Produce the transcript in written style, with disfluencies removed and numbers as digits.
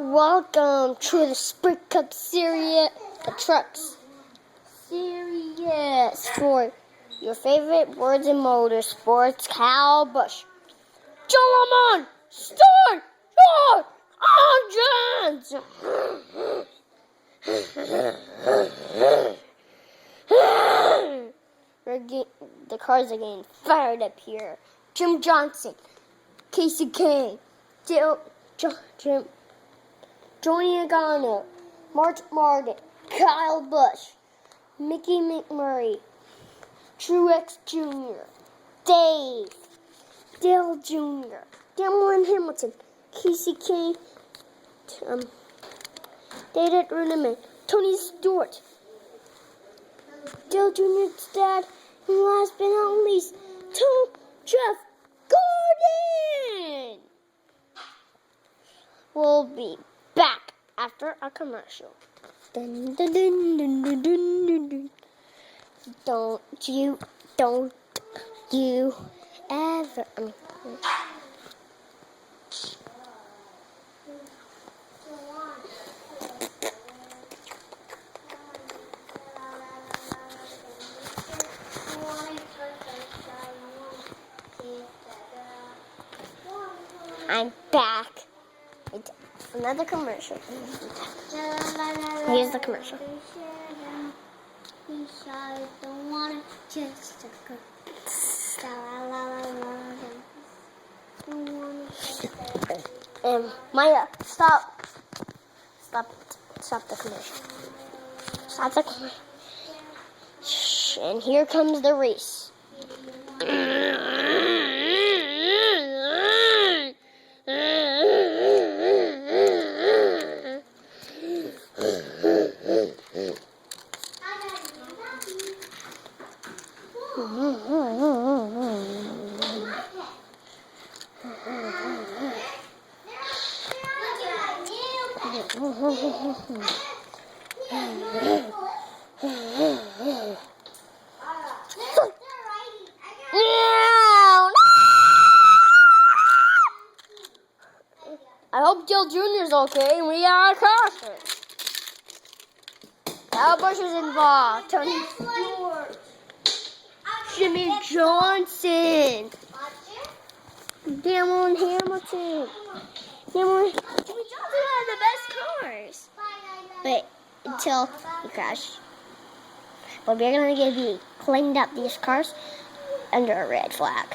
Welcome to the Sprint Cup Series, the Trucks Series for your favorite words in motorsports, Kyle Busch. Gentlemen, start your engines! The cars are getting fired up here. Jim Johnson, Casey Kane, Jim, Johnny Agano, Mark Martin, Kyle Busch, Mickey McMurray, Truex Jr., Dale Jr., Damon Hamilton, Casey Kane, David Ruderman, Tony Stewart, Dale Jr.'s dad, and last but not least, Jeff Gordon. We'll be back after a commercial. Dun, dun, dun, dun, dun, dun, dun, dun. Don't you ever. I'm back. Another commercial. Here's the commercial. Maya, stop the commercial. Stop the commercial. And here comes the race. I hope Dale Jr.'s okay and we got a caution. Kyle Busch is involved. Tony Stewart. Jimmy Johnson. Damon Hamilton. Jimmy Johnson had the best cars. But until he crashed. But we're going to give you cleaned up these cars under a red flag.